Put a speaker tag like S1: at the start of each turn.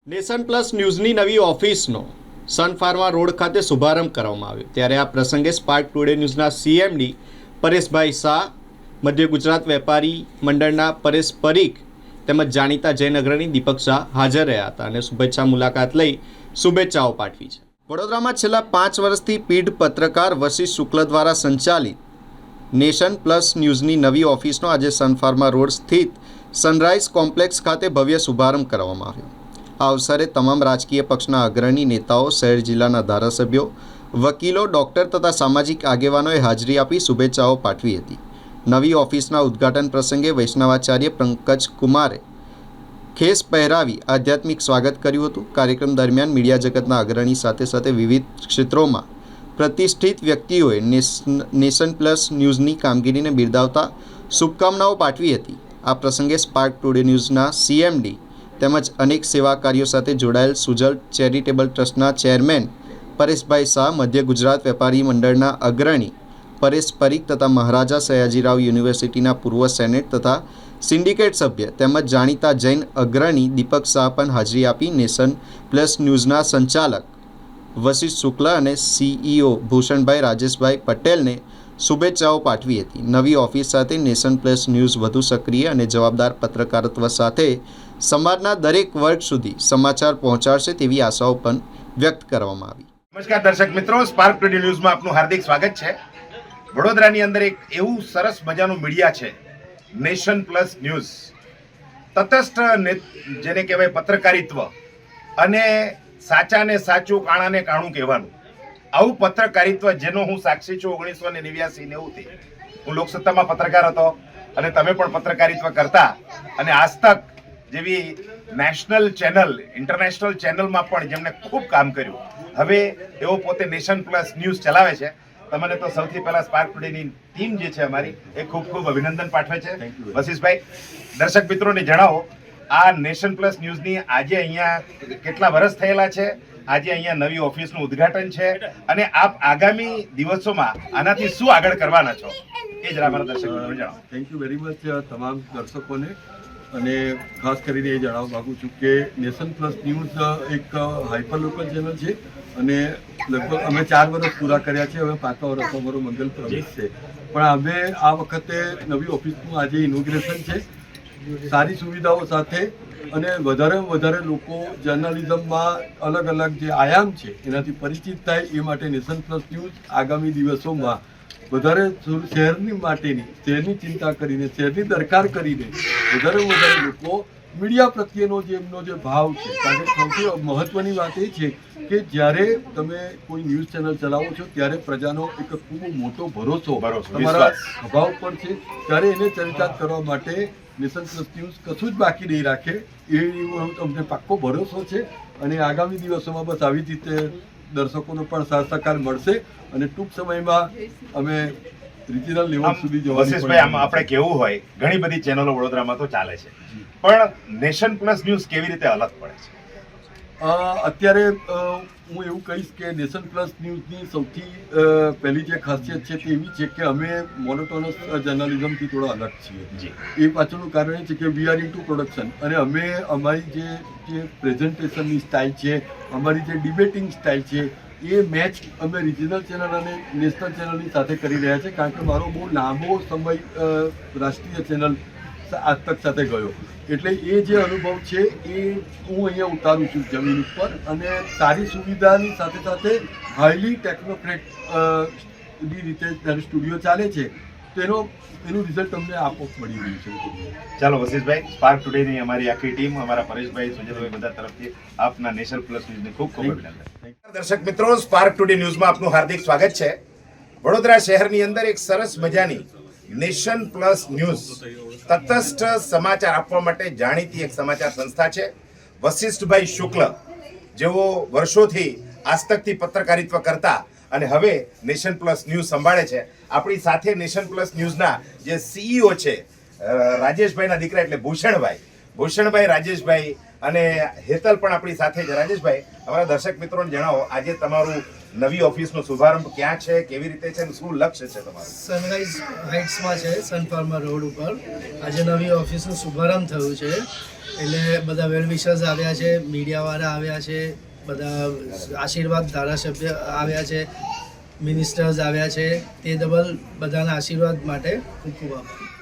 S1: Nation plus ન્યૂઝની નવી ઓફિસનો Sun Pharma road ખાતે શુભારંભ કરવામાં આવ્યો ત્યારે આ પ્રસંગે સ્પાર્ક ટુડે ન્યૂઝના સીએમડી પરેશભાઈ શાહ, મધ્ય ગુજરાત વેપારી મંડળના પરેશ પરીખ તેમજ જાણીતા જૈન અગ્રણી દીપક શાહ હાજર રહ્યા હતા અને શુભેચ્છા મુલાકાત લઈ શુભેચ્છાઓ પાઠવી છે। વડોદરામાં છેલ્લા 5 વર્ષથી પીઢ પત્રકાર વશિષ્ઠ શુક્લ દ્વારા સંચાલિત નેશન પ્લસ ન્યૂઝની નવી ઓફિસનો આજે સન ફાર્મા રોડ સ્થિત સનરાઇઝ કોમ્પ્લેક્સ ખાતે ભવ્ય શુભારંભ કરવામાં આવ્યો। આ અવસરે તમામ રાજકીય પક્ષના અગ્રણી નેતાઓ, શહેર જિલ્લાના ધારાસભ્યો, વકીલો, ડૉક્ટર તથા સામાજિક આગેવાનોએ હાજરી આપી શુભેચ્છાઓ પાઠવી હતી। નવી ઓફિસના ઉદ્ઘાટન પ્રસંગે વૈષ્ણવાચાર્ય પંકજ કુમારે ખેસ પહેરાવી આધ્યાત્મિક સ્વાગત કર્યું હતું। કાર્યક્રમ દરમિયાન મીડિયા જગતના અગ્રણી સાથે સાથે વિવિધ ક્ષેત્રોમાં પ્રતિષ્ઠિત વ્યક્તિઓએ નેશન પ્લસ ન્યૂઝની કામગીરીને બિરદાવતા શુભકામનાઓ પાઠવી હતી। આ પ્રસંગે સ્પાર્ક ટુડે ન્યૂઝના સીએમડી તેમજ અનેક સેવા કાર્યો સાથે જોડાયેલ સુજલ ચેરિટેબલ ટ્રસ્ટના ચેરમેન પરેશભાઈ શાહ, મધ્ય ગુજરાત વેપારી મંડળના અગ્રણી પરેશ પરીખ તથા મહારાજા સયાજીરાવ યુનિવર્સિટીના પૂર્વ સેનેટ તથા સિન્ડિકેટ સભ્ય તેમજ જાણીતા જૈન અગ્રણી દીપક શાહ પણ હાજરી આપી નેશન પ્લસ ન્યૂઝના સંચાલક વશિષ્ઠ શુક્લ અને સીઈઓ ભૂષણભાઈ રાજેશભાઈ પટેલને શુભેચ્છાઓ પાઠવી હતી। નવી ઓફિસ સાથે નેશન પ્લસ ન્યૂઝ વધુ સક્રિય અને જવાબદાર પત્રકારત્વ સાથે સમાજના દરેક વર્ગ સુધી સમાચાર પહોંચાડશે તેવી આશાઓ પણ વ્યક્ત કરવામાં આવી।
S2: નમસ્કાર દર્શક મિત્રો, સ્પાર્ક ટુડે ન્યૂઝમાં આપનું હાર્દિક સ્વાગત છે। વડોદરાની અંદર એક એવું સરસ મજાનું મીડિયા છે નેશન પ્લસ ન્યૂઝ। તટસ્થ જેને કહેવાય પત્રકારિત્વ અને સાચાને સાચું, કાણાને કાણું કહેવાનું, આવું પત્રકારિત્વ જેનો હું સાક્ષી છું। 1989-90થી હું લોકસત્તામાં પત્રકાર હતો અને તમે પણ પત્રકારિત્વ કરતા અને આજતક જેવી નેશનલ ચેનલ, ઇન્ટરનેશનલ ચેનલમાં પણ જેમણે ખૂબ કામ કર્યું, હવે એવો પોતે નેશન પ્લસ ન્યૂઝ ચલાવે છે। તમને તો સૌથી પહેલા સ્પાર્ક ટુડેની ટીમ જે છે અમારી એ ખૂબ ખૂબ અભિનંદન પાઠવે છે। વશિષભાઈ, દર્શક મિત્રોને જણાવો, આ નેશન પ્લસ ન્યૂઝની આજે અહીંયા કેટલા વર્ષ થયેલા છે, આજે અહીંયા નવી ઓફિસનું ઉદ્ઘાટન છે અને આપ આગામી દિવસોમાં આનાથી શું આગળ કરવાના છો એ જરા અમારા દર્શક મિત્રોને જણાવો।
S3: થેન્ક યુ વેરી મચ તમામ દર્શકોને, અને ખાસ કરીને એ જણાવવા માગું છું કે નેશન પ્લસ ન્યૂઝ એક હાઇપર લોકલ ચેનલ છે અને લગભગ અમે 4 વર્ષ પૂરા કર્યા છે। હવે 5મા વર્ષમાં અમારો મંગલ પ્રવેશ છે, પણ અમે આ વખતે નવી ઓફિસનું આજે ઇનોગ્રેશન છે સારી સુવિધાઓ સાથે, અને વધારેમાં વધારે લોકો જર્નલિઝમમાં અલગ અલગ જે આયામ છે એનાથી પરિચિત થાય એ માટે નેશન પ્લસ ન્યૂઝ આગામી દિવસોમાં વધારે શહેરની ચિંતા કરીને, શહેરની દરકાર કરીને વધારેમાં વધારે લોકો મીડિયા પ્રત્યેનો જે એમનો જે ભાવ છે, કારણ કે સૌથી મહત્વની વાત એ છે કે જ્યારે તમે કોઈ ન્યૂઝ ચેનલ ચલાવો છો ત્યારે પ્રજાનો એક ખૂબ મોટો ભરોસો તમારા સ્વભાવ પર છે, ત્યારે એને ચરિતાર્થ કરવા માટે નેશન પ્લસ ન્યૂઝ કશું જ બાકી નહીં રાખે એ અમને પાક્કો ભરોસો છે। અને આગામી દિવસોમાં બસ આવી રીતે દર્શકોનો પણ સાથ સહકાર મળશે અને ટૂંક સમયમાં અમે રિજનલ લેવલ સુધી જવાનું।
S2: વશિષભાઈ, આમાં આપણે કેવું હોય, ઘણી બધી ચેનલો વડોદરામાં તો ચાલે છે, પણ નેશન પ્લસ ન્યૂઝ કેવી રીતે અલગ પડે છે?
S3: અત્યારે હું એવું કહીશ કે નેશન પ્લસ ન્યૂઝની સૌથી પહેલી જે ખાસિયત છે તે એવી છે કે અમે મોનોટોનસ જર્નલિઝમથી થોડા અલગ છીએ। એ પાછળનું કારણ એ છે કે વી આર ઇન્ટુ પ્રોડક્શન, અને અમે અમારી જે પ્રેઝન્ટેશનની સ્ટાઇલ છે, અમારી જે ડિબેટિંગ સ્ટાઇલ છે એ મેચ અમે રિજનલ ચેનલ અને નેશનલ ચેનલની સાથે કરી રહ્યા છીએ, કારણ કે મારો બહુ લાંબો સમય રાષ્ટ્રીય ચેનલ આજતક સાથે ગયો, એટલે એ જે અનુભવ છે એ હું અહીંયા ઉતારું છું જમીન ઉપર, અને સારી સુવિધાની સાથે સાથે હાઈલી ટેકનોક્રેટની રીતે જ્યારે સ્ટુડિયો ચાલે છે તો એનું રિઝલ્ટ તમને આપોઆપ મળી રહ્યું છે।
S2: ચાલો વશિષભાઈ, સ્પાર્ક ટુડેની અમારી આખી ટીમ, અમારા પરેશભાઈ, સુજલભાઈ બધા તરફથી આપના નેશન પ્લસ ન્યૂઝને ખૂબ ખૂબ અભિનંદન। દર્શક મિત્રો, સ્પાર્ક ટુડે ન્યૂઝમાં આપનું હાર્દિક સ્વાગત છે। વડોદરા શહેરની અંદર એક સરસ મજાની નેશન પ્લસ ન્યૂઝ તટસ્થ સમાચાર આપવા માટે જાણીતી એક સમાચાર સંસ્થા છે। વશિષ્ઠભાઈ શુક્લ જેઓ વર્ષોથી આજતકથી પત્રકારિત્વ કરતા અને હવે નેશન પ્લસ ન્યૂઝ સંભાળે છે, આપણી સાથે નેશન પ્લસ ન્યૂઝના જે સીઈઓ છે રાજેશભાઈના દીકરા એટલે ભૂષણભાઈ રાજેશભાઈ અને હેતલ પણ આપણી સાથે છે। રાજેશભાઈ, અમારા દર્શક મિત્રોને જણાવો, આજે તમારું નવી ઓફિસનો શુભારંભ ક્યાં છે, કેવી રીતે છે અને શું લક્ષ્ય છે તમારું?
S4: સનરાઈઝ હાઇટ્સમાં છે, સન ફાર્મા રોડ ઉપર આજે નવી ઓફિસનું શુભારંભ થયું છે. એટલે બધા વેલ વિશર્સ આવ્યા છે, મીડિયાવાળા આવ્યા છે, બધા આશીર્વાદ ધારાસભ્ય આવ્યા છે, મિનિસ્ટર્સ આવ્યા છે. તે ડબલ બધાના આશીર્વાદ માટે ખૂબ ખૂબ આભાર.